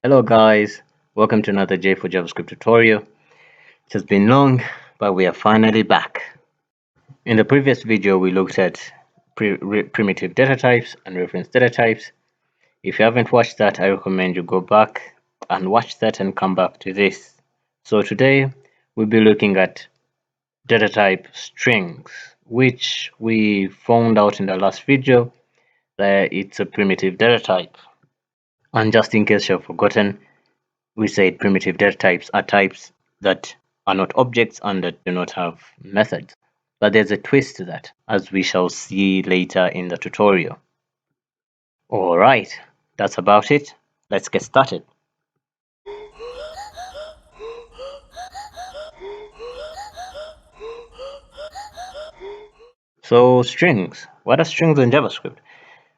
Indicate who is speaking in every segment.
Speaker 1: Hello guys, welcome to another J for JavaScript tutorial. It has been long, but we are finally back. In the previous video, we looked at primitive data types and reference data types. If you haven't watched that, I recommend you go back and watch that and come back to this. So today, we'll be looking at data type strings, which we found out in the last video that it's a primitive data type. And just in case you've forgotten, we said primitive data types are types that are not objects and that do not have methods. But there's a twist to that, as we shall see later in the tutorial. Alright, that's about it. Let's get started. So strings. What are strings in JavaScript?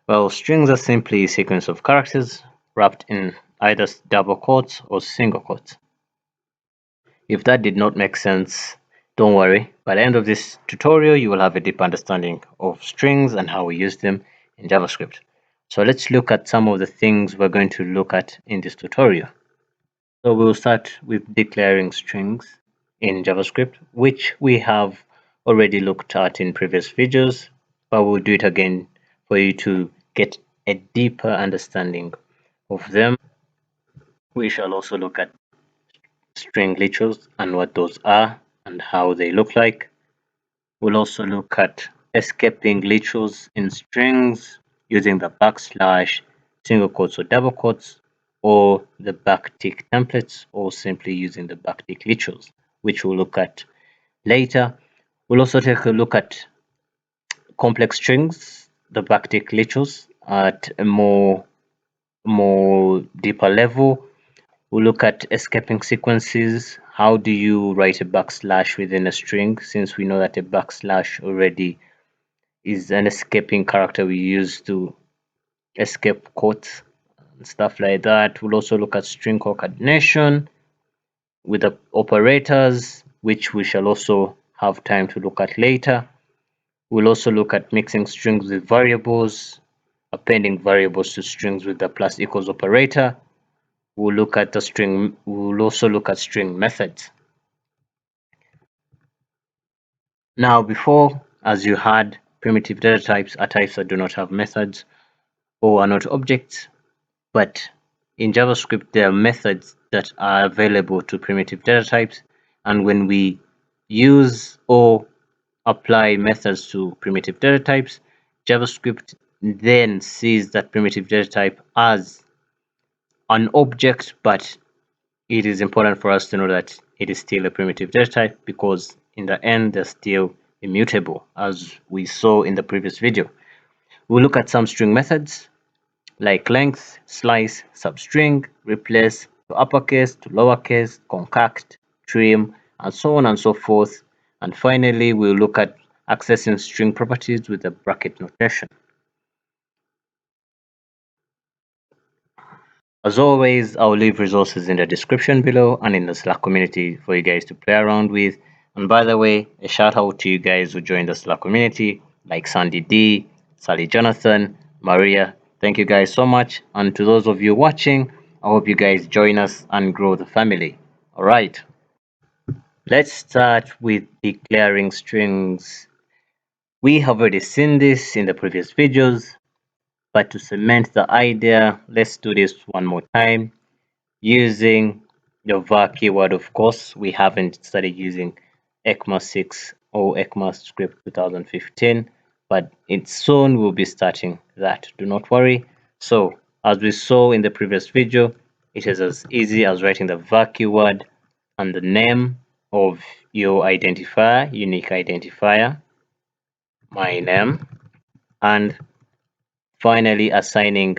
Speaker 1: Well, strings are simply a sequence of characters wrapped in either double quotes or single quotes. If that did not make sense, don't worry. By the end of this tutorial, you will have a deep understanding of strings and how we use them in JavaScript. So let's look at some of the things we're going to look at in this tutorial. So we'll start with declaring strings in JavaScript, which we have already looked at in previous videos, but we'll do it again for you to get a deeper understanding of them. We shall also look at string literals and what those are and how they look like. We'll also look at escaping literals in strings using the backslash, single quotes or double quotes, or the backtick templates, or simply using the backtick literals, which we'll look at later. We'll also take a look at complex strings, the backtick literals, at a more deeper level. We'll look at escaping sequences. How do you write a backslash within a string, since we know that a backslash already is an escaping character we use to escape quotes and stuff like that. We'll also look at string concatenation with the operators, which we shall also have time to look at later. We'll also look at mixing strings with variables, appending variables to strings with the plus equals operator. We'll look at the string. We'll also look at string methods. Now, before, as you had, primitive data types are types that do not have methods or are not objects, but in JavaScript there are methods that are available to primitive data types, and when we use or apply methods to primitive data types, JavaScript then sees that primitive data type as an object, but it is important for us to know that it is still a primitive data type, because in the end they're still immutable, as we saw in the previous video. We'll look at some string methods like length, slice, substring, replace, toUpperCase, toLowerCase, concat, trim, and so on and so forth. And finally, we'll look at accessing string properties with the bracket notation. As always, I'll leave resources in the description below and in the Slack community for you guys to play around with. And by the way, a shout out to you guys who joined the Slack community, like Sandy D, Sally Jonathan, Maria. Thank you guys so much. And to those of you watching, I hope you guys join us and grow the family. All right. Let's start with declaring strings. We have already seen this in the previous videos, but to cement the idea, let's do this one more time using the var keyword. Of course, we haven't started using ECMAScript or ECMAScript 2015, but soon we'll be starting that. Do not worry. So as we saw in the previous video, it is as easy as writing the var keyword and the name of your identifier, unique identifier, my name, and finally assigning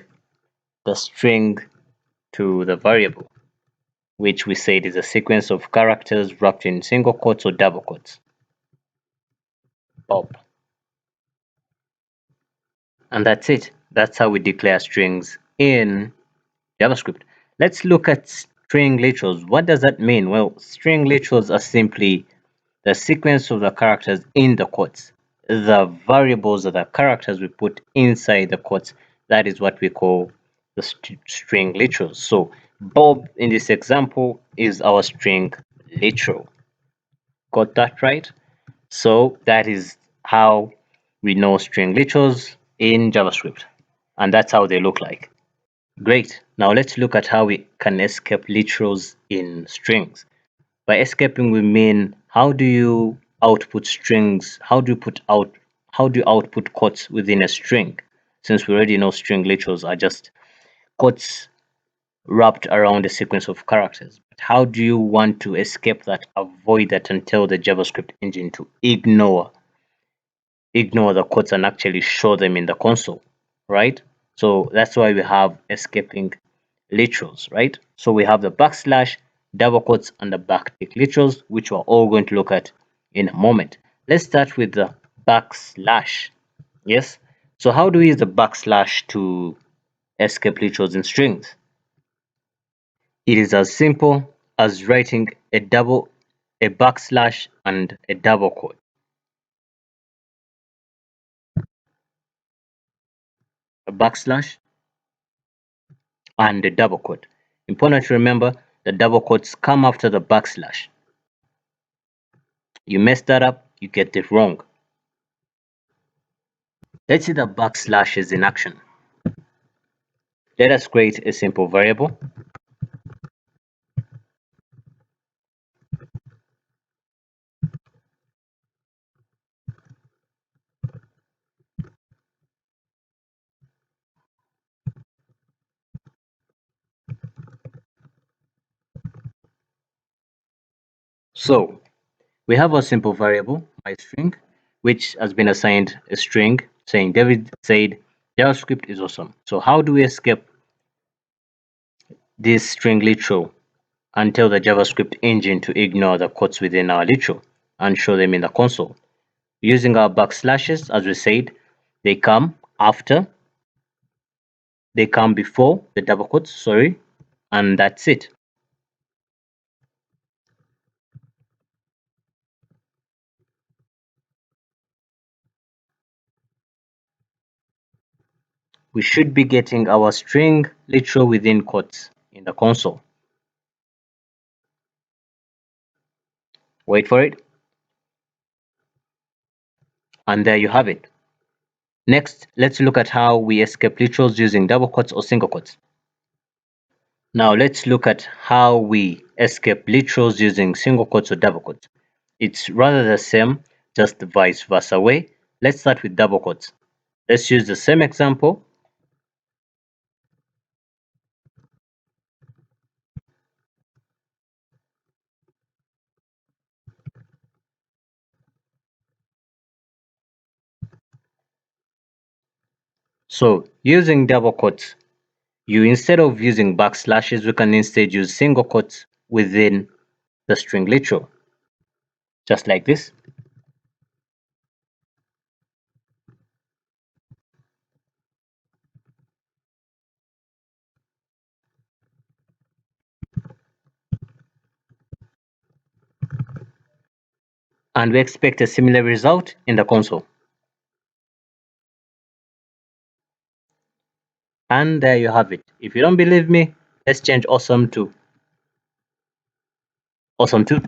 Speaker 1: the string to the variable, which we said is a sequence of characters wrapped in single quotes or double quotes. Bob. And that's it. That's how we declare strings in JavaScript. Let's look at string literals. What does that mean? Well, string literals are simply the sequence of the characters in the quotes. The variables are the characters we put inside the quotes. That is what we call the string literals. So Bob in this example is our string literal. Got that right? So that is how we know string literals in JavaScript. And that's how they look like. Great. Now let's look at how we can escape literals in strings. By escaping, we mean how do you output strings? How do you output quotes within a string? Since we already know string literals are just quotes wrapped around a sequence of characters. But how do you want to escape that, avoid that, and tell the JavaScript engine to ignore the quotes and actually show them in the console, right? So that's why we have escaping literals, right? So we have the backslash, double quotes, and the backtick literals, which we're all going to look at in a moment. Let's start with the backslash. Yes. So how do we use the backslash to escape literals in strings? It is as simple as writing a backslash and a double quote. A backslash and a double quote. Important to remember, the double quotes come after the backslash. You mess that up, you get it wrong. Let's see the backslashes in action. Let us create a simple variable. So we have a simple variable, myString, which has been assigned a string saying David said JavaScript is awesome. So how do we escape this string literal and tell the JavaScript engine to ignore the quotes within our literal and show them in the console? Using our backslashes, as we said, they come after, they come before the double quotes, sorry, and that's it. We should be getting our string literal within quotes in the console. Wait for it. And there you have it. Next, let's look at how we escape literals using double quotes or single quotes. Now let's look at how we escape literals using single quotes or double quotes. It's rather the same, just the vice versa way. Let's start with double quotes. Let's use the same example. So using double quotes, instead of using backslashes, we can instead use single quotes within the string literal, just like this. And we expect a similar result in the console. And there you have it. If you don't believe me, let's change awesome to awesome 2.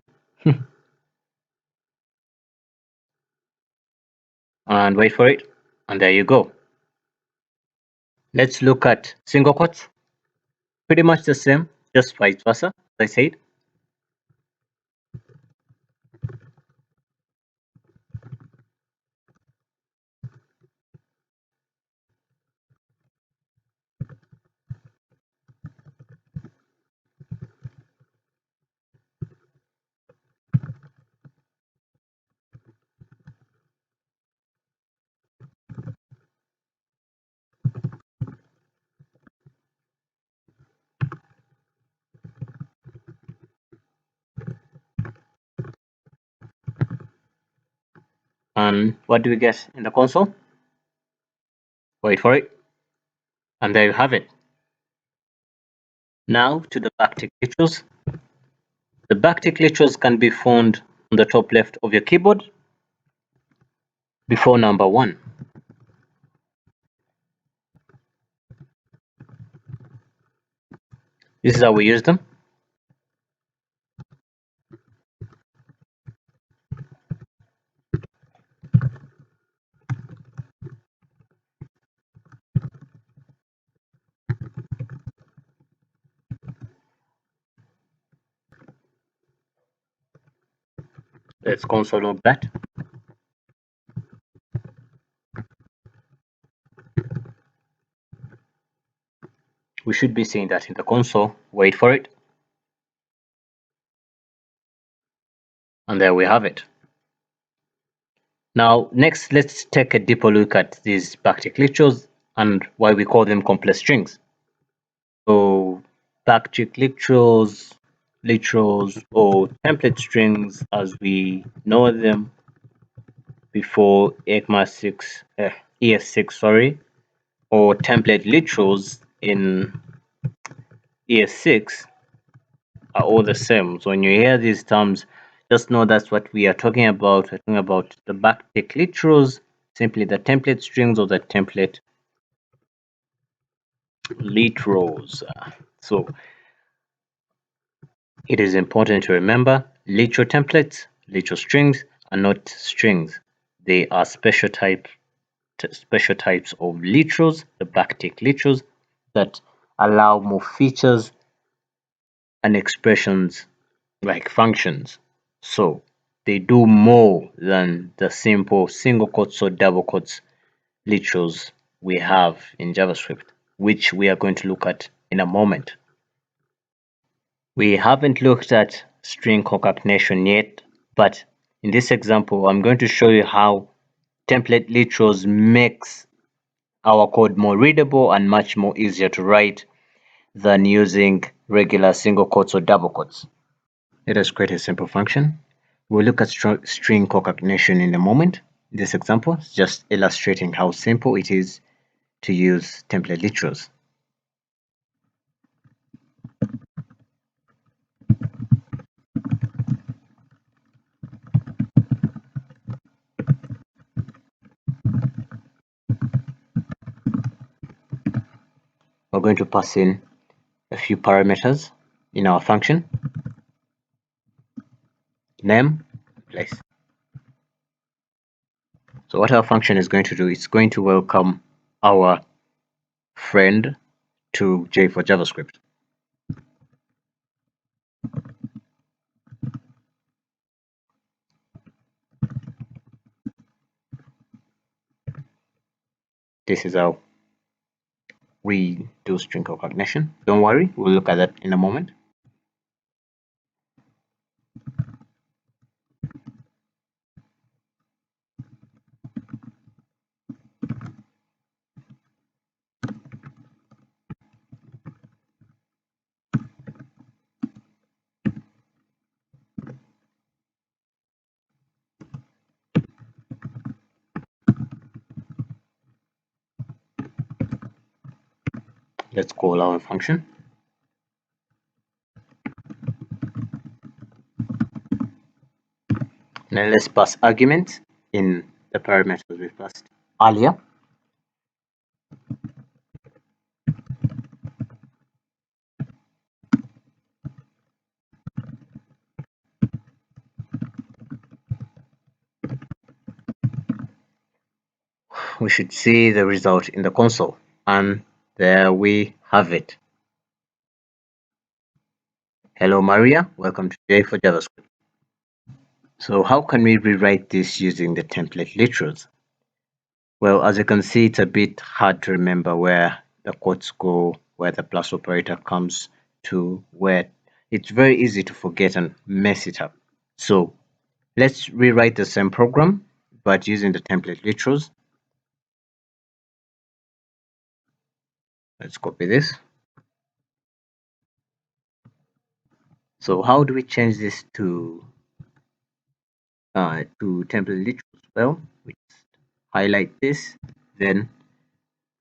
Speaker 1: And wait for it. And there you go. Let's look at single quotes. Pretty much the same, just vice versa, as I said. And what do we get in the console? Wait for it. And there you have it. Now to the backtick literals. The backtick literals can be found on the top left of your keyboard before number 1. This is how we use them. Let's console log that. We should be seeing that in the console. Wait for it. And there we have it. Now, next, let's take a deeper look at these backtick lectures and why we call them complex strings. So, backtick lectures, or template strings as we know them before ES6, sorry, or template lectures in ES6 are all the same. So when you hear these terms, just know that's what we are talking about. We're talking about the backtick literals, simply the template strings or the template literals. So it is important to remember literal templates, literal strings are not strings. They are special types of literals, the backtick literals, that allow more features and expressions like functions. So they do more than the simple single quotes or double quotes literals we have in JavaScript, which we are going to look at in a moment. We haven't looked at string concatenation yet, but in this example, I'm going to show you how template literals makes our code more readable and much more easier to write than using regular single quotes or double quotes. Let us create a simple function. We'll look at string concatenation in a moment. This example is just illustrating how simple it is to use template literals. We're going to pass in a few parameters in our function. Name, place. So what our function is going to do, it's going to welcome our friend to J for JavaScript. This is how we do string concatenation. Don't worry, we'll look at that in a moment. Let's call our function. Now let's pass arguments in the parameters we passed earlier. We should see the result in the console, and there we have it. Hello Maria, welcome to J for JavaScript. So how can we rewrite this using the template literals? Well, as you can see, it's a bit hard to remember where the quotes go, where the plus operator comes to, where it's very easy to forget and mess it up. So let's rewrite the same program, but using the template literals. Let's copy this. So how do we change this to template literals? Well, we just highlight this, then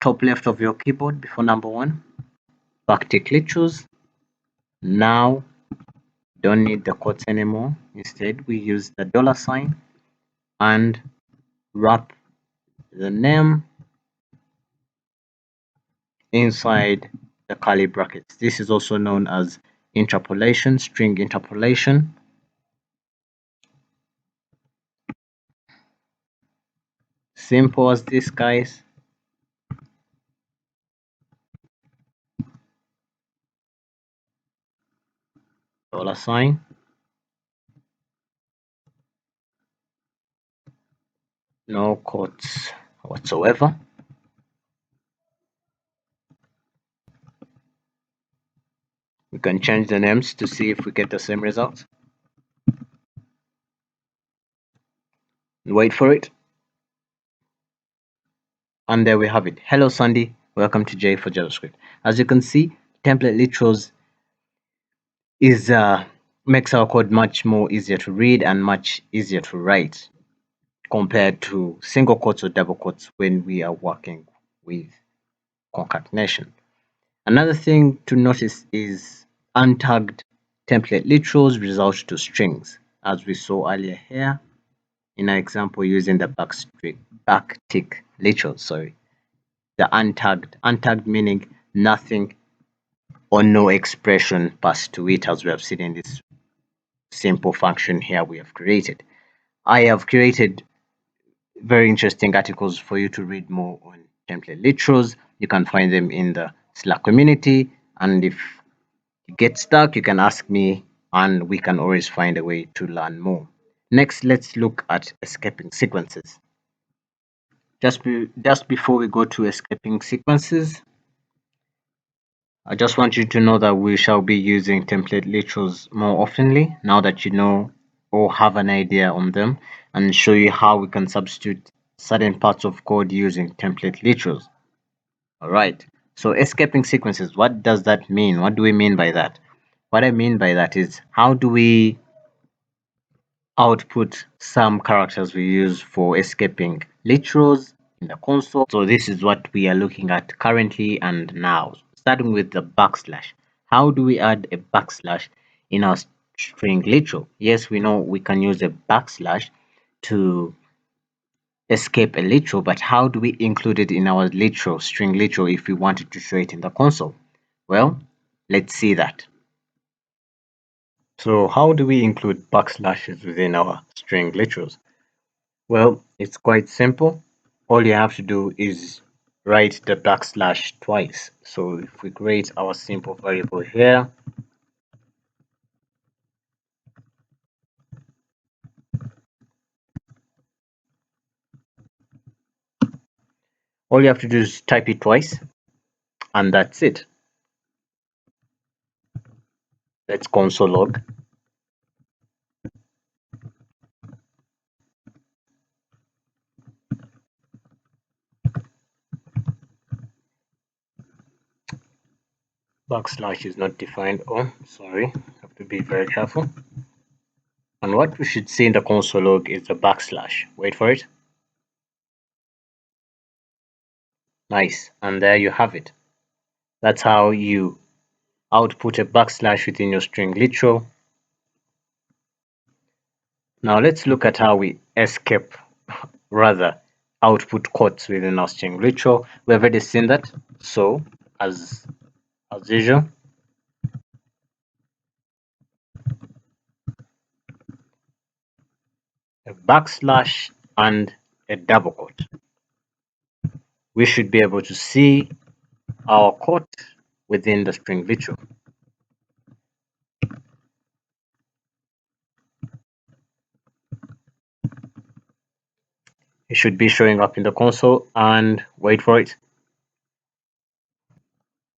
Speaker 1: top left of your keyboard before number 1, backtick literals. Now don't need the quotes anymore. Instead, we use the $sign and wrap the name inside the curly brackets. This is also known as interpolation, string interpolation. Simple as this, guys. $sign. No quotes whatsoever. We can change the names to see if we get the same result. Wait for it. And there we have it. Hello, Sandy. Welcome to J for JavaScript. As you can see, template literals is makes our code much more easier to read and much easier to write compared to single quotes or double quotes when we are working with concatenation. Another thing to notice is untagged template literals result to strings, as we saw earlier here in our example using the backtick literal. Sorry, the untagged meaning nothing or no expression passed to it, as we have seen in this simple function here we have created. I have created very interesting articles for you to read more on template literals. You can find them in the Slack community, and if you get stuck, you can ask me and we can always find a way to learn more. Next, let's look at escaping sequences. Just before we go to escaping sequences, I just want you to know that we shall be using template literals more oftenly now that you know or have an idea on them, and show you how we can substitute certain parts of code using template literals. Alright, so escaping sequences, what does that mean? What do we mean by that? What I mean by that is, how do we output some characters we use for escaping literals in the console? So this is what we are looking at currently and now. Starting with the backslash. How do we add a backslash in our string literal? Yes, we know we can use a backslash to escape a literal, but how do we include it in our literal, string literal, if we wanted to show it in the console? Well, let's see that. So how do we include backslashes within our string literals? Well, it's quite simple. All you have to do is write the backslash twice. So if we create our simple variable here, all you have to do is type it twice, and that's it. Let's console log. Backslash is not defined. Oh, sorry, have to be very careful. And what we should see in the console log is the backslash. Wait for it. Nice, and there you have it. That's how you output a backslash within your string literal. Now let's look at how we escape, rather output quotes within our string literal. We've already seen that. So as usual, a backslash and a double quote. We should be able to see our quote within the string literal. It should be showing up in the console, and wait for it.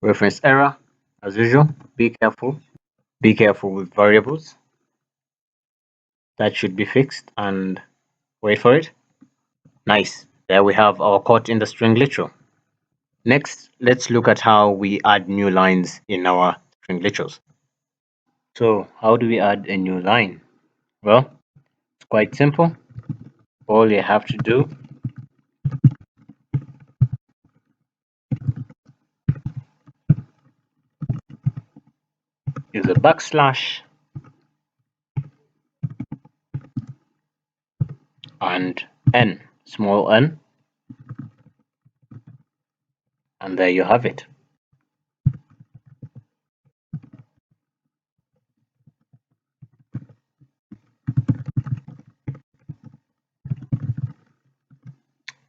Speaker 1: Reference error, as usual. Be careful. Be careful with variables. That should be fixed, and wait for it. Nice. There we have our quote in the string literal. Next, let's look at how we add new lines in our string literals. So how do we add a new line? Well, it's quite simple. All you have to do is a backslash and n, small n, and there you have it.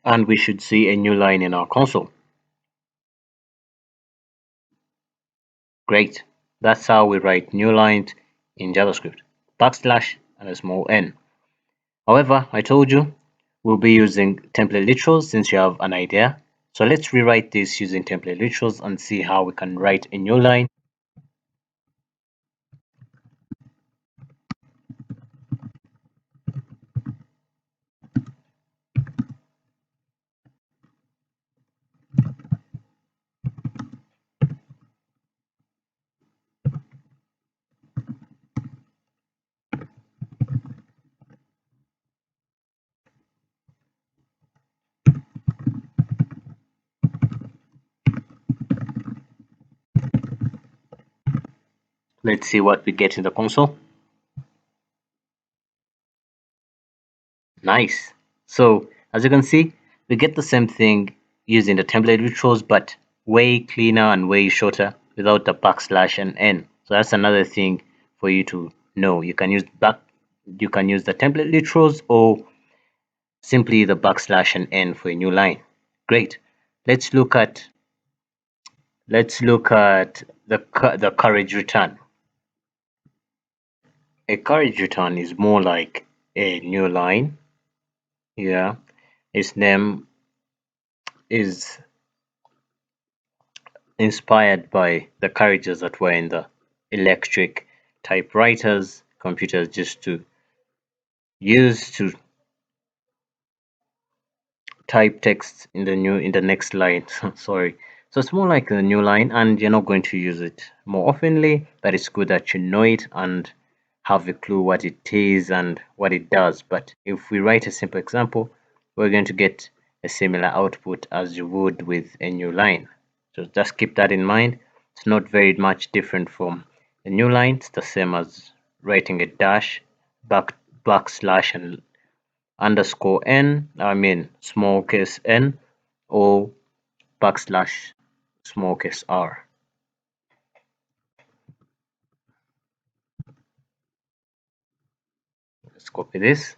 Speaker 1: and we should see a new line in our console. Great. That's how we write new lines in JavaScript. Backslash and a small n. However, I told you we'll be using template literals since you have an idea. So let's rewrite this using template literals and see how we can write a new line. Let's see what we get in the console. Nice. So as you can see, we get the same thing using the template literals, but way cleaner and way shorter without the backslash and n. So that's another thing for you to know. You can use the template literals or simply the backslash and n for a new line. Great. Let's look at the carriage return. A carriage return is more like a new line. Yeah, its name is inspired by the carriages that were in the electric typewriters computers used to use to type text in the next line. Sorry. So it's more like a new line and you're not going to use it more oftenly, but it's good that you know it and have a clue what it is and what it does. But if we write a simple example, we're going to get a similar output as you would with a new line. So just keep that in mind. It's not very much different from a new line. It's the same as writing a dash, backslash and underscore n, I mean small case n, or backslash small case r. Let's copy this.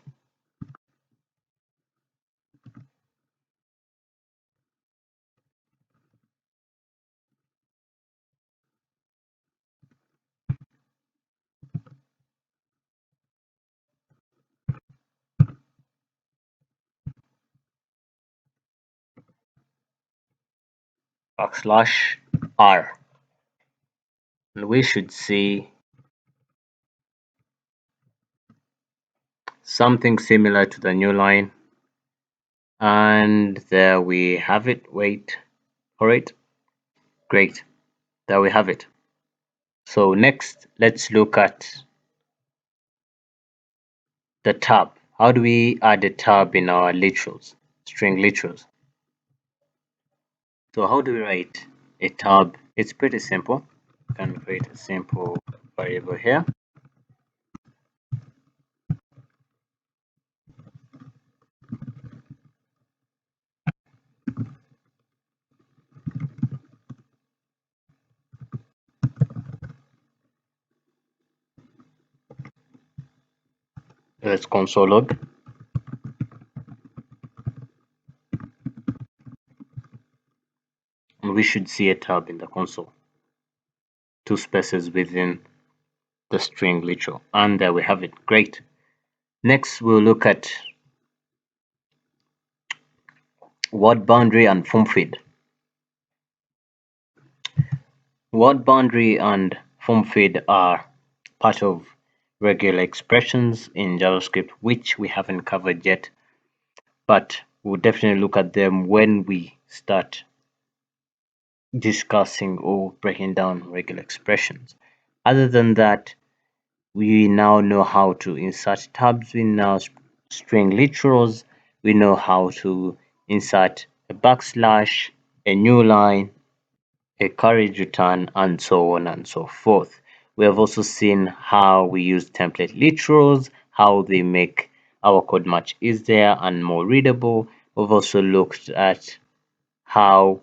Speaker 1: Backslash r. And we should see something similar to the new line. And there we have it. Wait for it. Great. There we have it. So next, let's look at the tab. How do we add a tab in our literals, string literals? So how do we write a tab? It's pretty simple. You can create a simple variable here. Let's console log. And we should see a tab in the console. Two spaces within the string literal. And there we have it. Great. Next, we'll look at word boundary and form feed. Word boundary and form feed are part of regular expressions in JavaScript, which we haven't covered yet, but we'll definitely look at them when we start discussing or breaking down regular expressions. Other than that, we now know how to insert tabs in our string literals. We know how to insert a backslash, a new line, a carriage return, and so on and so forth. We have also seen how we use template literals, how they make our code much easier and more readable. We've also looked at how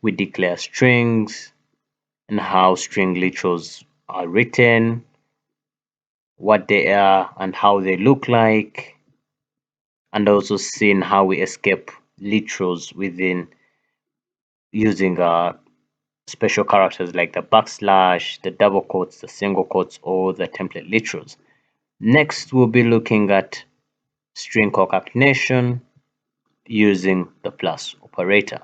Speaker 1: we declare strings and how string literals are written, what they are and how they look like, and also seeing how we escape literals within using special characters like the backslash, the double quotes, the single quotes, or the template literals. Next, we'll be looking at string concatenation using the plus operator.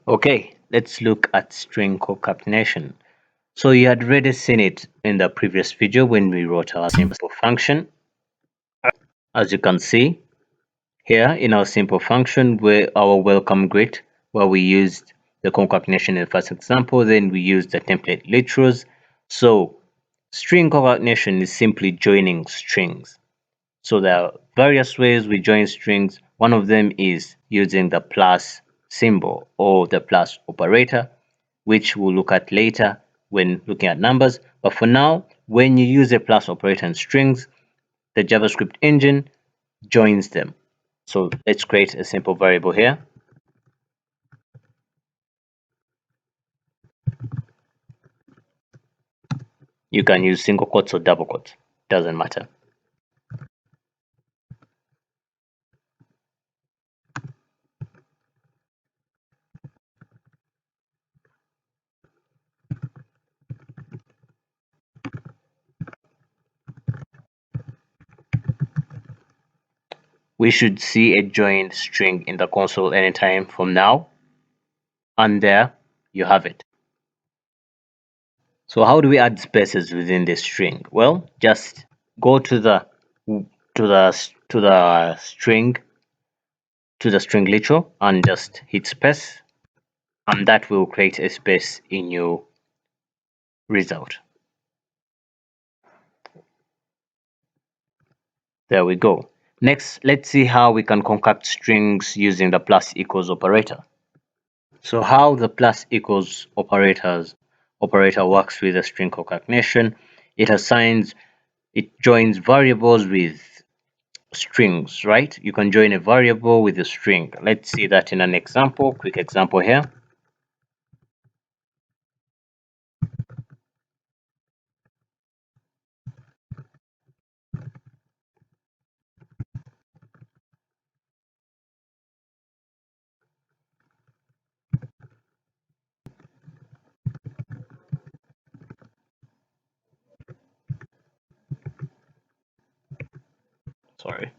Speaker 1: Okay, let's look at string concatenation. So you had already seen it in the previous video when we wrote our simple function. As you can see here in our simple function where our welcome greet, where we used the concatenation in the first example, then we used the template literals. So string concatenation is simply joining strings. So there are various ways we join strings. One of them is using the plus symbol or the plus operator, which we'll look at later when looking at numbers. But for now, when you use a plus operator in strings, the JavaScript engine joins them. So let's create a simple variable here. You can use single quotes or double quotes, doesn't matter. We should see a joined string in the console anytime from now, and there you have it. So how do we add spaces within this string? Well, just go to the string literal and just hit space, and that will create a space in your result. There we go. Next, let's see how we can concat strings using the plus equals operator. So how the plus equals operator works with a string concatenation, it joins variables with strings, right? You can join a variable with a string. Let's see that in an example, quick example here. Sorry.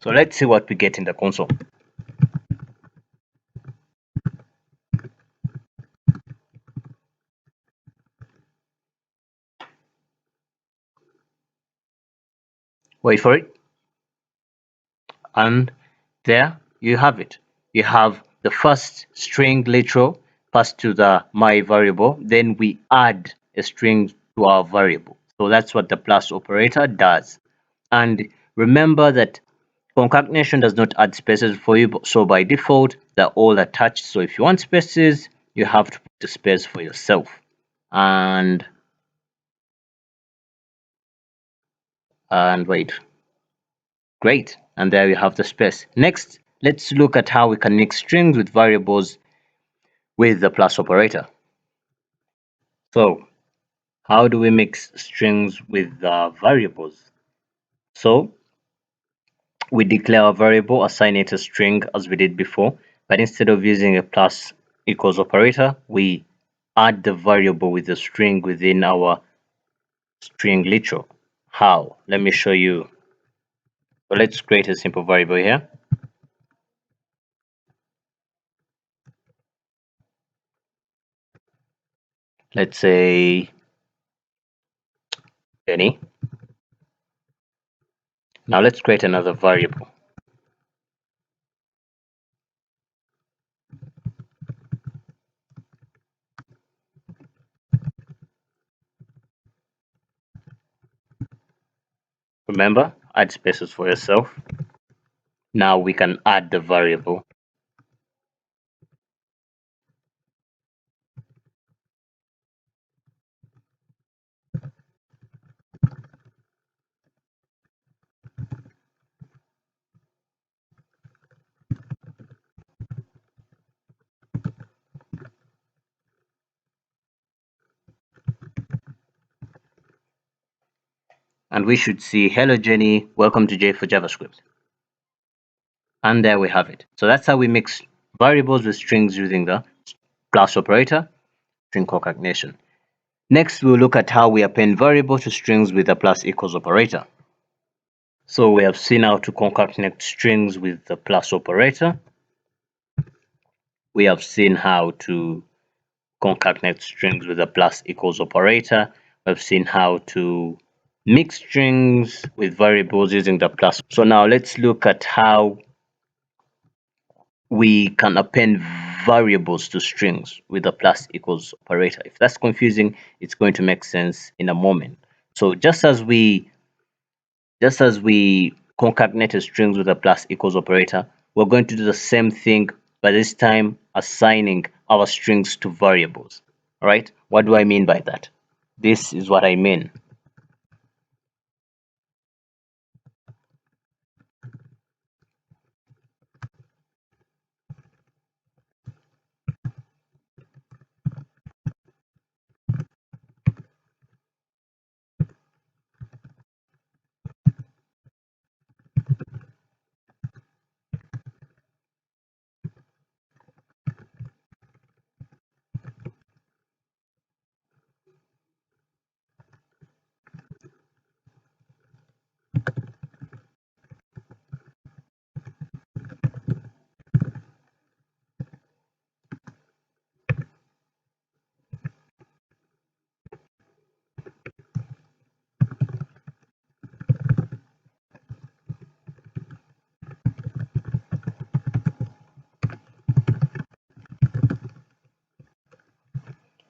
Speaker 1: So let's see what we get in the console. Wait for it. And there you have it. You have the first string literal passed to the my variable, then we add a string to our variable. So that's what the plus operator does. And remember that concatenation does not add spaces for you, so by default they're all attached. So if you want spaces, you have to put a space for yourself. And wait, great. And there you have the space. Next, let's look at how we can mix strings with variables with the plus operator. So how do we mix strings with variables? So we declare a variable, assign it a string as we did before, but instead of using a plus equals operator, we add the variable with the string within our string literal. How? Let me show you. So let's create a simple variable here. Let's say Penny. Now let's create another variable. Remember, add spaces for yourself. Now we can add the variable. and we should see hello Jenny, welcome to J for JavaScript. And there we have it. So that's how we mix variables with strings using the plus operator, string concatenation. Next, we'll look at how we append variables to strings with the plus equals operator. So we have seen how to concatenate strings with the plus operator. We have seen how to concatenate strings with the plus equals operator. We've seen how to mix strings with variables using the plus. So now let's look at how we can append variables to strings with the plus equals operator. If that's confusing, it's going to make sense in a moment. So just as we concatenated strings with a plus equals operator, we're going to do the same thing, but this time assigning our strings to variables. All right, what do I mean by that? This is what I mean.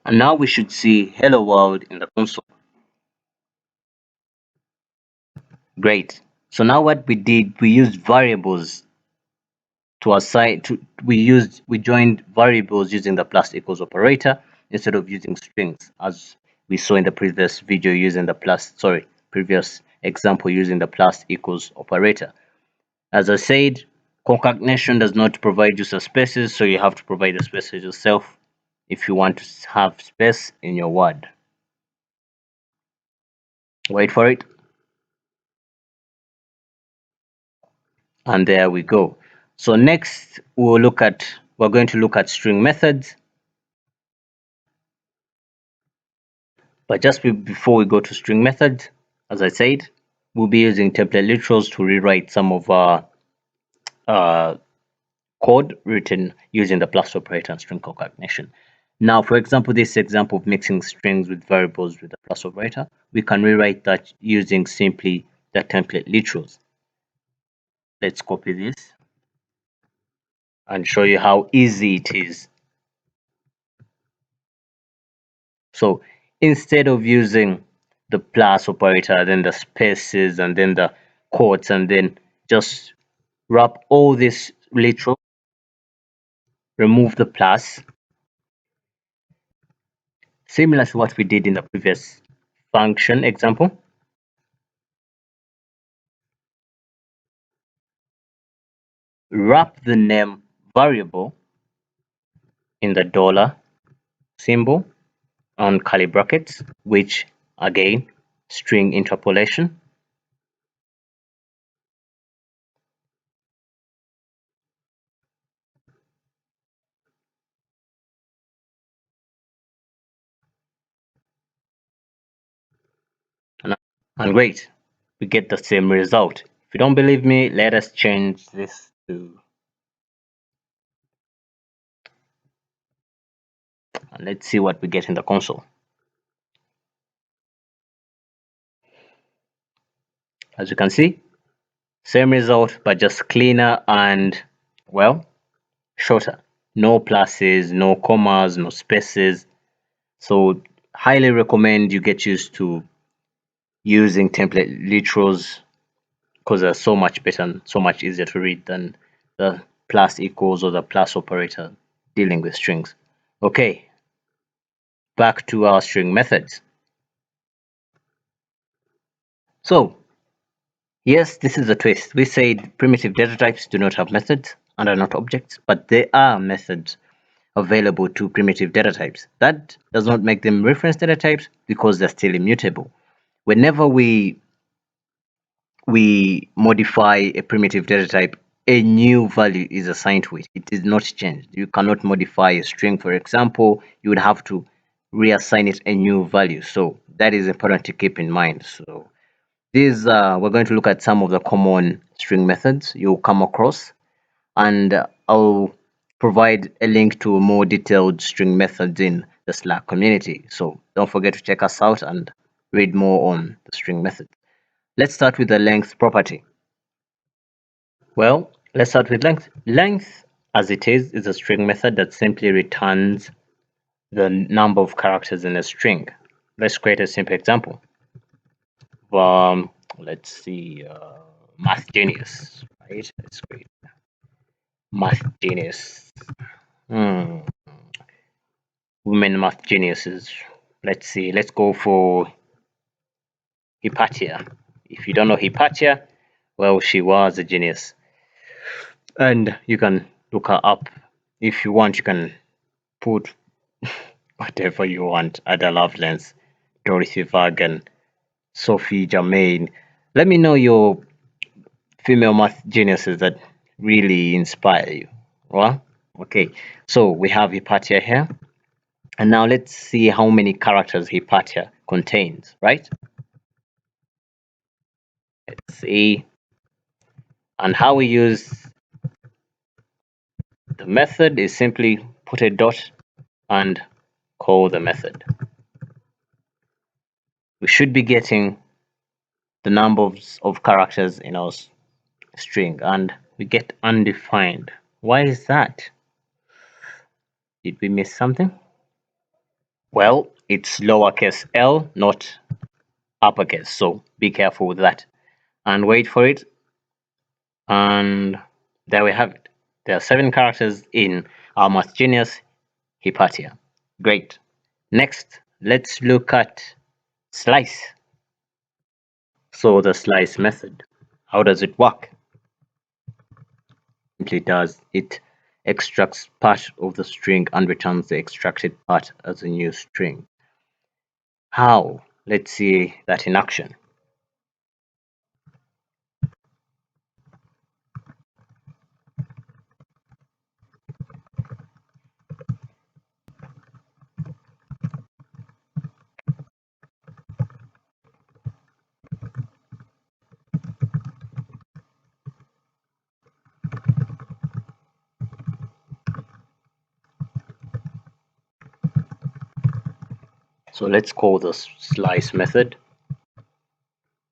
Speaker 1: And now we should see hello world in the console. Great. So now what we did, we used variables to assign to we joined variables using the plus equals operator instead of using strings, as we saw in the previous video using the previous example using the plus equals operator. As I said, concatenation does not provide user spaces, so you have to provide the spaces yourself if you want to have space in your word. Wait for it. And there we go. So next we're going to look at string methods. But just before we go to string methods, as I said, we'll be using template literals to rewrite some of our uh, code written using the plus operator and string concatenation. Now, for example, this example of mixing strings with variables with the plus operator, we can rewrite that using simply the template literals. Let's copy this and show you how easy it is. So instead of using the plus operator, then the spaces, and then the quotes, and then just wrap all this literal, remove the plus, similar to what we did in the previous function example. Wrap the name variable in the dollar symbol on curly brackets, which again, string interpolation. And great, we get the same result. If you don't believe me, let us change this to, and let's see what we get in the console. As you can see, same result, but just cleaner and, well, shorter. No pluses, no commas, no spaces. So highly recommend you get used to using template literals because they're so much better and so much easier to read than the plus equals or the plus operator dealing with strings. Okay, back to our string methods. So yes, this is a twist. We said primitive data types do not have methods and are not objects, but there are methods available to primitive data types. That does not make them reference data types because they're still immutable. Whenever we we modify a primitive data type, a new value is assigned to it. It is not changed. You cannot modify a string, for example. You would have to reassign it a new value. So that is important to keep in mind. So these we're going to look at some of the common string methods you'll come across, and I'll provide a link to more detailed string methods in the Slack community. So don't forget to check us out and read more on the string methods. Let's start with the length property. Well, let's start with length. Length, as it is a string method that simply returns the number of characters in a string. Let's create a simple example. Let's see, Math Genius, right? Let's create Math Genius. Hmm. Women math geniuses. Let's see, let's go for Hypatia. If you don't know Hypatia, well, she was a genius. And you can look her up. If you want, you can put whatever you want. Ada Lovelace, Dorothy Vaughan, Sophie Germain. Let me know your female math geniuses that really inspire you. Well, okay, so we have Hypatia here. And now let's see how many characters Hypatia contains, right? Let's see. And how we use the method is simply put a dot and call the method. We should be getting the number of characters in our string, and we get undefined. Why is that? Did we miss something? Well, it's lowercase l, not uppercase, so be careful with that. And wait for it. And there we have it. There are 7 characters in our Math Genius Hypatia. Great. Next, let's look at slice. So the slice method, how does it work? Simply does it extracts part of the string and returns the extracted part as a new string. How? Let's see that in action. So let's call the slice method.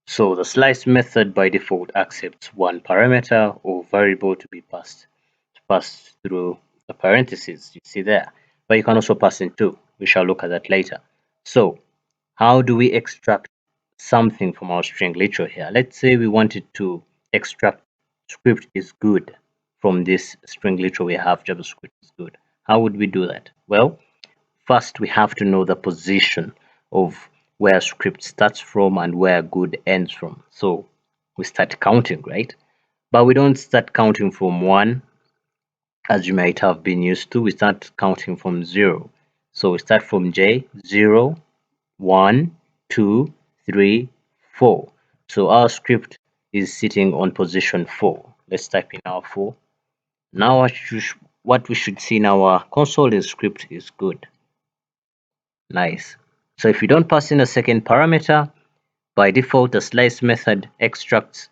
Speaker 1: So the slice method by default accepts one parameter or variable to be passed through the parentheses you see there. But you can also pass in 2. We shall look at that later. So how do we extract something from our string literal here? Let's say we wanted to extract script is good from this string literal we have JavaScript is good. How would we do that? Well, first we have to know the position of where script starts from and where good ends from. So we start counting, right? But we don't start counting from 1 as you might have been used to. We start counting from 0. So we start from J, 0, 1, 2, 3, 4. So our script is sitting on position 4. Let's type in our 4. Now what we should see in our console is script is good. Nice. So if you don't pass in a second parameter, by default the slice method extracts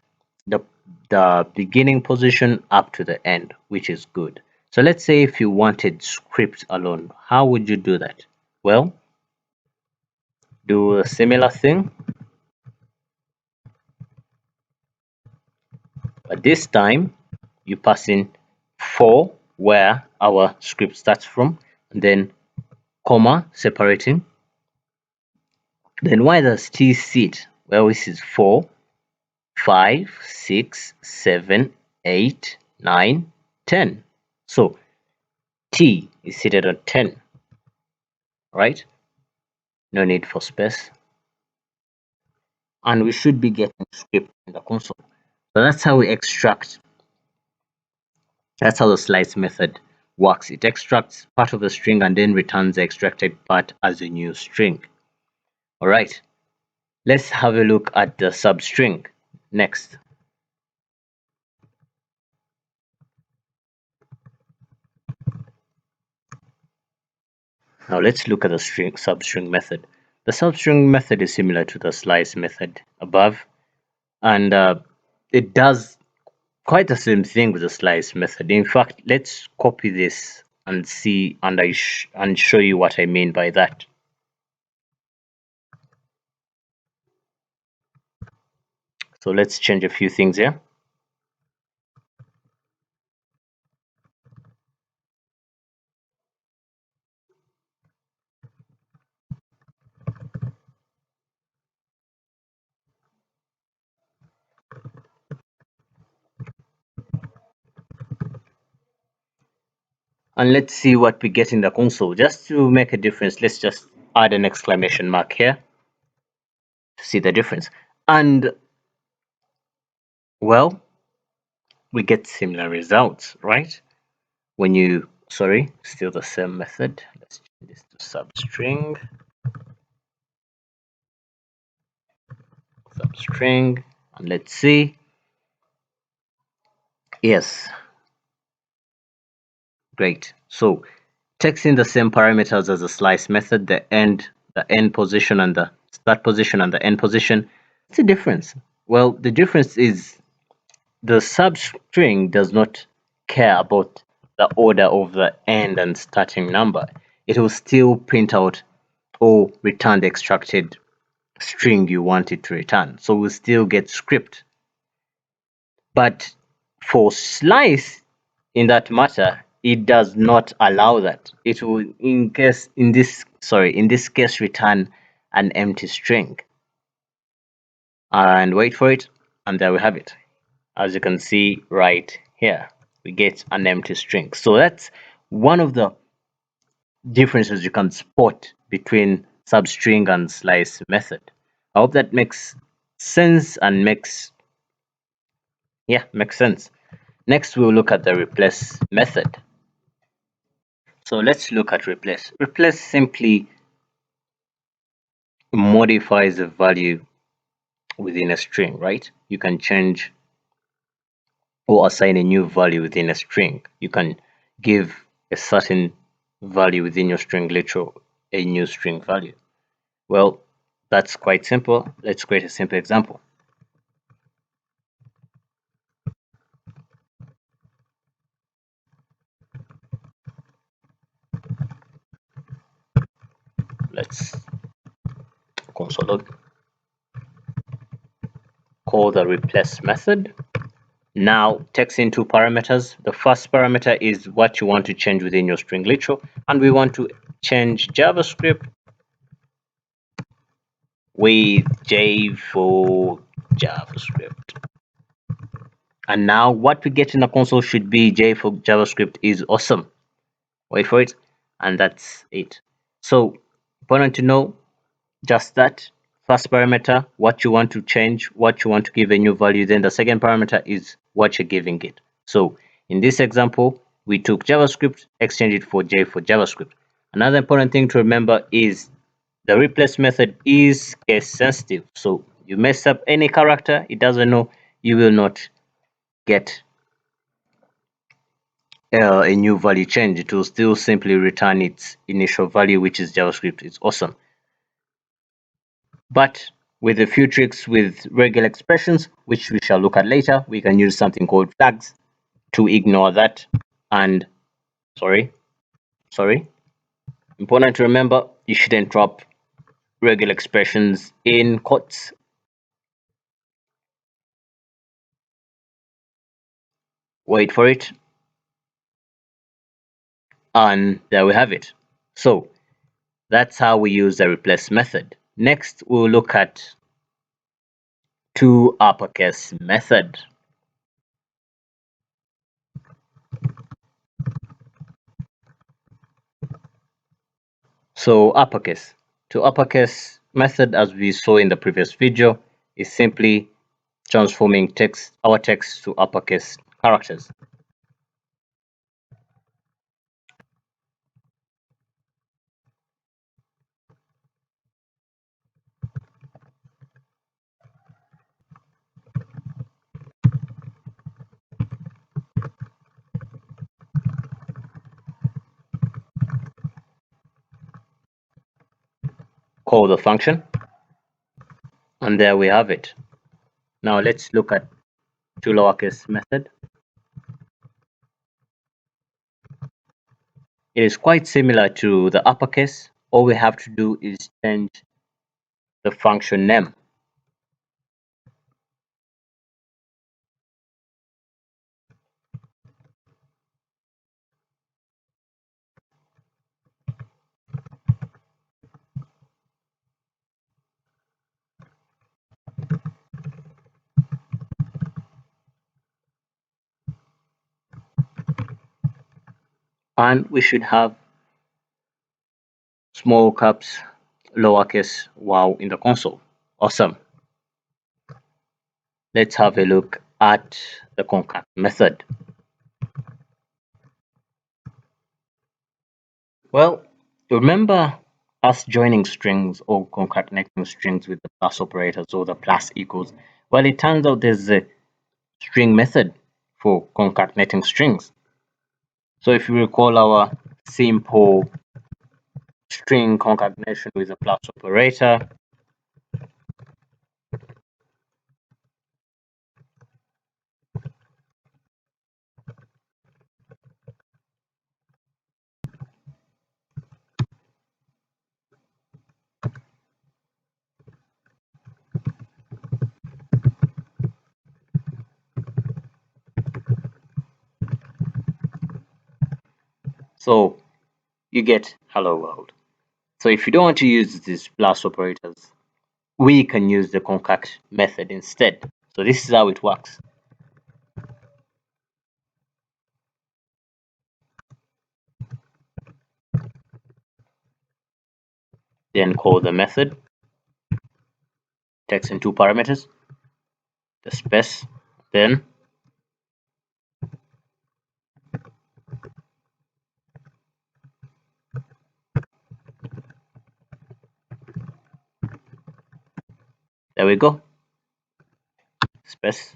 Speaker 1: the beginning position up to the end, which is good. So let's say if you wanted script alone, how would you do that? Well, do a similar thing, but this time you pass in 4 where our script starts from, and then comma separating. Then why does T sit? Well, this is 4, 5, 6, 7, 8, 9, 10. So T is seated at 10, right? No need for space. And we should be getting script in the console. So that's how we extract. That's how the slice method works. It extracts part of the string and then returns the extracted part as a new string. All right, let's have a look at the substring. Next. Now let's look at the substring method. The substring method is similar to the slice method above, and it does quite the same thing with the slice method. In fact, let's copy this and see, and and show you what I mean by that. So let's change a few things here. And let's see what we get in the console. Just to make a difference, let's just add an exclamation mark here to see the difference. And well, we get similar results, right? When you, sorry, still the same method. Let's change this to substring, and let's see. Yes, great. So text in the same parameters as the slice method, the end position and the start position and the end position. What's the difference? Well, the difference is the substring does not care about the order of the end and starting number. It will still print out or return the extracted string you want it to return. So we'll still get script. But for slice, in that matter, it does not allow that. It will in this case return an empty string. And wait for it, and there we have it. As you can see right here, we get an empty string. So that's one of the differences you can spot between substring and slice method. I hope that makes sense and makes sense. Next, we'll look at the replace method. So let's look at replace. Replace simply modifies the value within a string, right? You can change or assign a new value within a string. You can give a certain value within your string, literal a new string value. Well, that's quite simple. Let's create a simple example. Let's console log, call the replace method. Now text in two parameters. The first parameter is what you want to change within your string literal, and we want to change JavaScript with J for JavaScript. And now what we get in the console should be J for JavaScript is awesome. Wait for it, and that's it. So important to know, just that first parameter, what you want to change, what you want to give a new value, then the second parameter is what you're giving it. So in this example, we took JavaScript, exchanged it for J for JavaScript. Another important thing to remember is the replace method is case sensitive. So you mess up any character, it doesn't know, you will not get a new value change. It will still simply return its initial value, which is JavaScript. It's awesome. But with a few tricks with regular expressions, which we shall look at later, we can use something called flags to ignore that. And sorry, important to remember, you shouldn't drop regular expressions in quotes. Wait for it. And there we have it. So that's how we use the replace method. Next, we'll look at toUpperCase method. So uppercase. toUpperCase method, as we saw in the previous video, is simply transforming our text to uppercase characters. call the function, and there we have it. Now let's look at toLowerCase method. It is quite similar to the uppercase. All we have to do is change the function name. And we should have small caps, lowercase wow in the console. Awesome. Let's have a look at the concat method. Well, remember us joining strings or concatenating strings with the plus operators or the plus equals? Well, it turns out there's a string method for concatenating strings. So if you recall our simple string concatenation with a plus operator, so you get hello world. So if you don't want to use these plus operators, we can use the concat method instead. So this is how it works. Then call the method, takes in two parameters, the space, then there we go, space.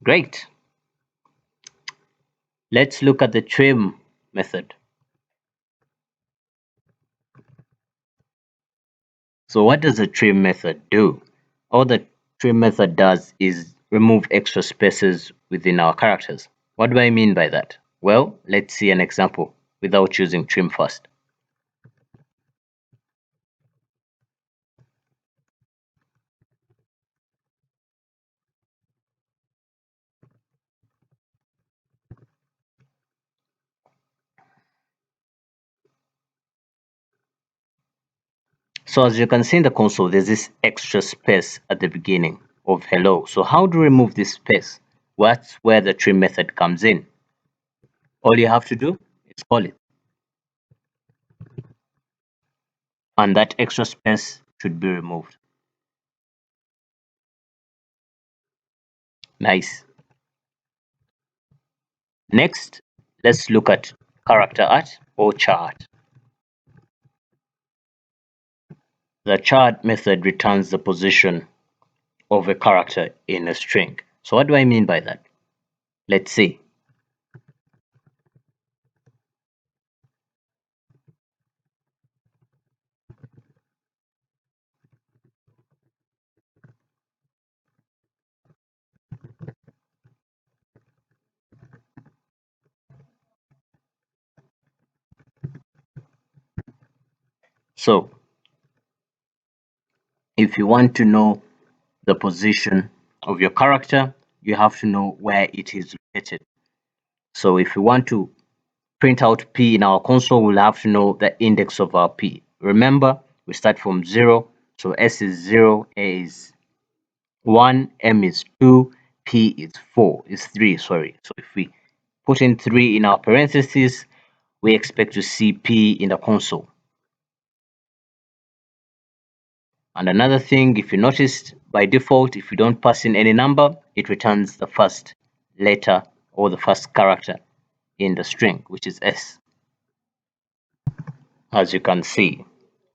Speaker 1: Great. Let's look at the trim method. So what does the trim method do? All the trim method does is remove extra spaces within our characters. What do I mean by that? Well, let's see an example without using trim first. So as you can see in the console, there's this extra space at the beginning of hello. So how to remove this space? That's where the trim method comes in. All you have to do is call it. And that extra space should be removed. Nice. Next, let's look at CharAt or CharAt. The CharAt method returns the position of a character in a string. So what do I mean by that? Let's see. So if you want to know the position of your character, you have to know where it is located. So if we want to print out P in our console, we'll have to know the index of our P. Remember, we start from 0, so S is 0, A is 1, M is 2, P is 4, is 3, sorry. So if we put in 3 in our parentheses, we expect to see P in the console. And another thing, if you noticed, by default, if you don't pass in any number, it returns the first letter or the first character in the string, which is S, as you can see.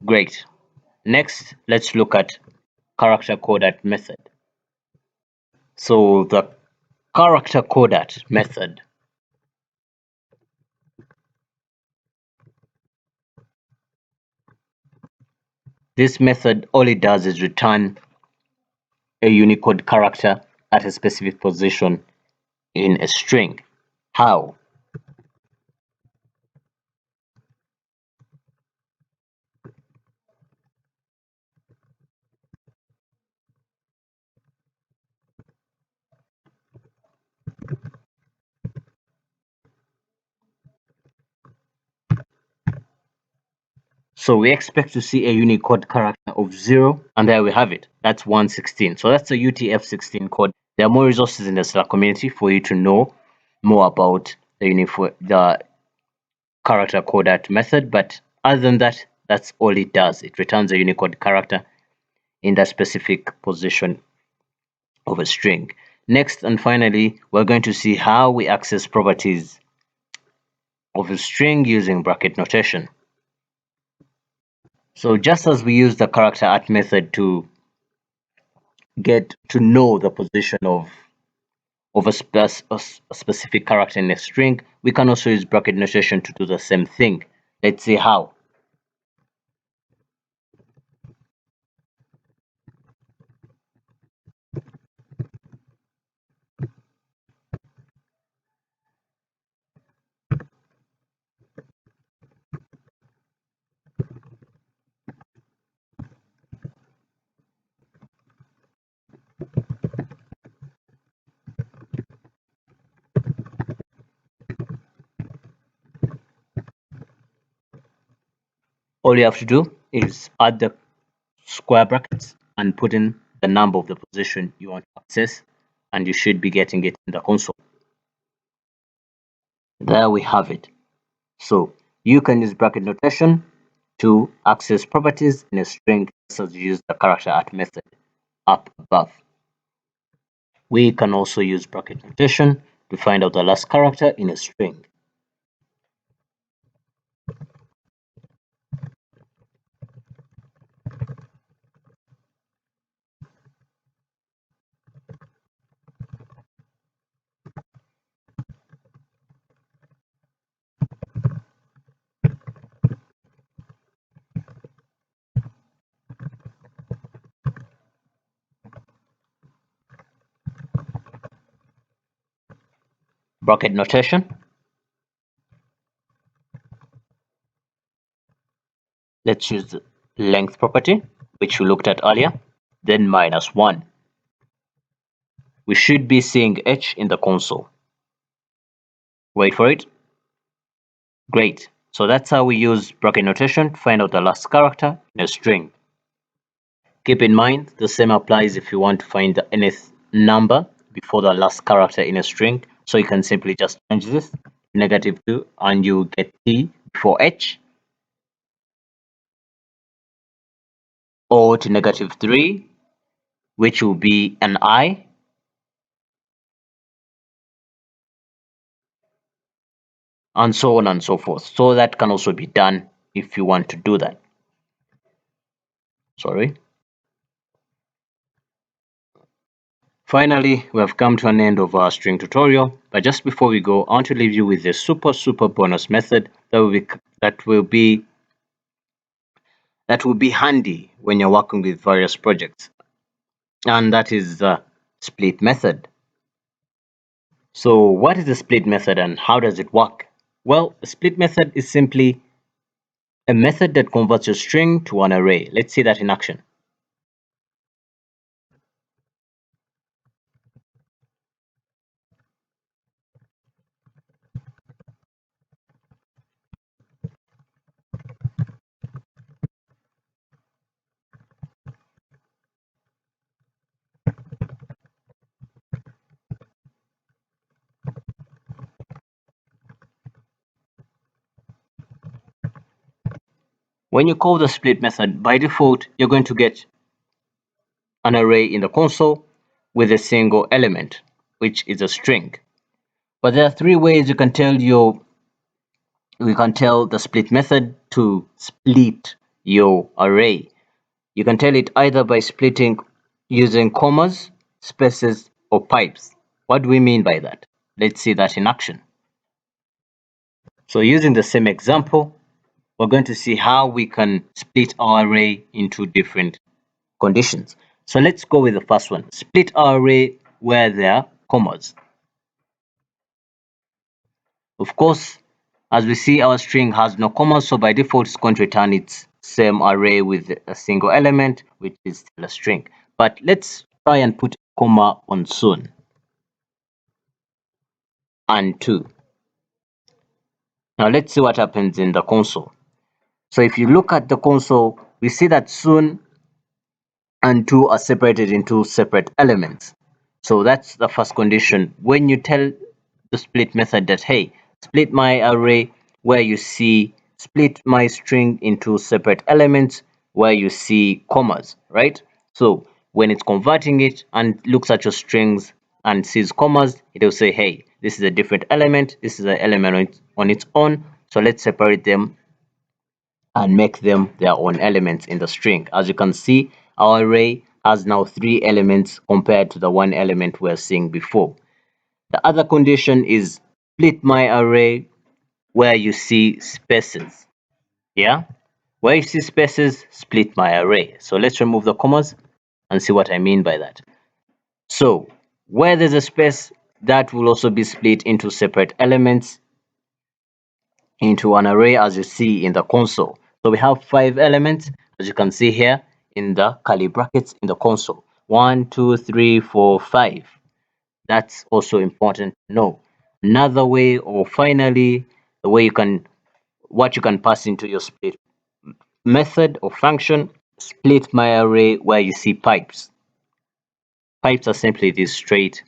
Speaker 1: Great. Next, let's look at CharCodeAt method. So the CharCodeAt method This method, all it does is return a Unicode character at a specific position in a string. How? So we expect to see a Unicode character of 0, and there we have it. That's 116. So that's a UTF-16 code. There are more resources in the Slack community for you to know more about the character CodeAt method, but other than that, that's all it does. It returns a Unicode character in that specific position of a string. Next and finally, we're going to see how we access properties of a string using bracket notation. So just as we use the CharAt method to get to know the position of a specific character in a string, we can also use bracket notation to do the same thing. Let's see how. All you have to do is add the square brackets and put in the number of the position you want to access, and you should be getting it in the console. There we have it. So you can use bracket notation to access properties in a string just as you use the CharAt method up above. We can also use bracket notation to find out the last character in a string. Bracket notation. Let's use the length property, which we looked at earlier, then -1. We should be seeing h in the console. Wait for it. Great. So that's how we use bracket notation to find out the last character in a string. Keep in mind, the same applies if you want to find the nth number before the last character in a string. So you can simply just change this to -2 and you get t before h, or to -3, which will be an I, and so on and so forth. So that can also be done if you want to do that. Sorry. Finally, we have come to an end of our string tutorial, but just before we go, I want to leave you with a super bonus method that will be handy when you're working with various projects, and that is the split method. So what is the split method and how does it work? Well, the split method is simply a method that converts a string to an array. Let's see that in action. When you call the split method, by default, you're going to get an array in the console with a single element, which is a string. But there are three ways we can tell the split method to split your array. You can tell it either by splitting using commas, spaces, or pipes. What do we mean by that? Let's see that in action. So using the same example, we're going to see how we can split our array into different conditions. So let's go with the first one. Split our array where there are commas. Of course, as we see, our string has no commas, so by default it's going to return its same array with a single element, which is still a string. But let's try and put a comma on soon and 2. Now let's see what happens in the console. So if you look at the console, we see that soon and 2 are separated into separate elements. So that's the first condition. When you tell the split method that, hey, split my array where you see, split my string into separate elements where you see commas, right? So when it's converting it and looks at your strings and sees commas, it will say, hey, this is a different element, this is an element on its own, so let's separate them and make them their own elements in the string. As you can see, our array has now 3 elements compared to the 1 element we were seeing before. The other condition is split my array where you see spaces. Yeah? Where you see spaces, split my array. So let's remove the commas and see what I mean by that. So where there's a space, that will also be split into separate elements into an array as you see in the console. So we have 5 elements as you can see here in the curly brackets in the console. 1, 2, 3, 4, 5. That's also important to know. Another way, or finally, the way you can, what you can pass into your split method or function, split my array where you see pipes. Pipes are simply this straight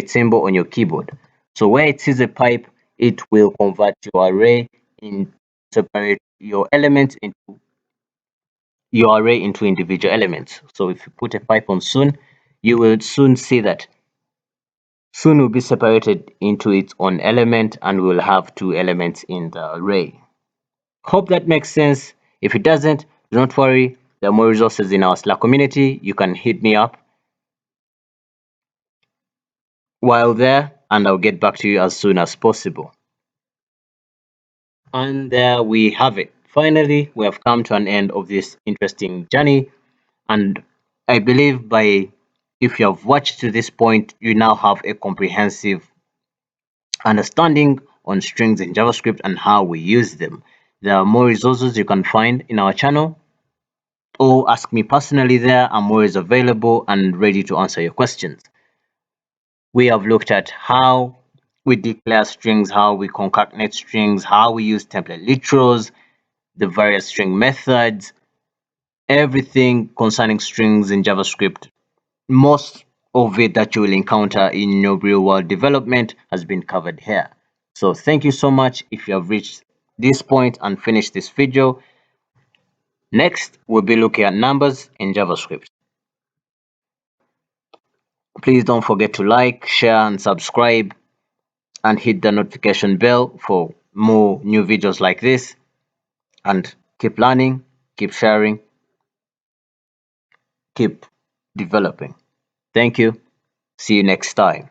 Speaker 1: symbol on your keyboard. So where it sees a pipe, it will convert your array in separate your array into individual elements. So if you put a pipe on soon, you will soon see that soon will be separated into its own element and will have 2 elements in the array. Hope that makes sense. If it doesn't, do not worry. There are more resources in our Slack community. You can hit me up while there and I'll get back to you as soon as possible. And there we have it. Finally, we have come to an end of this interesting journey. And I believe if you have watched to this point, you now have a comprehensive understanding on strings in JavaScript and how we use them. There are more resources you can find in our channel or ask me personally there. I'm always available and ready to answer your questions. We have looked at how we declare strings, how we concatenate strings, how we use template literals, the various string methods, everything concerning strings in JavaScript. Most of it that you will encounter in your real world development has been covered here. So thank you so much if you have reached this point and finished this video. Next, we'll be looking at numbers in JavaScript. Please don't forget to like, share, and subscribe, and hit the notification bell for more new videos like this. And keep learning, keep sharing, keep developing. Thank you. See you next time.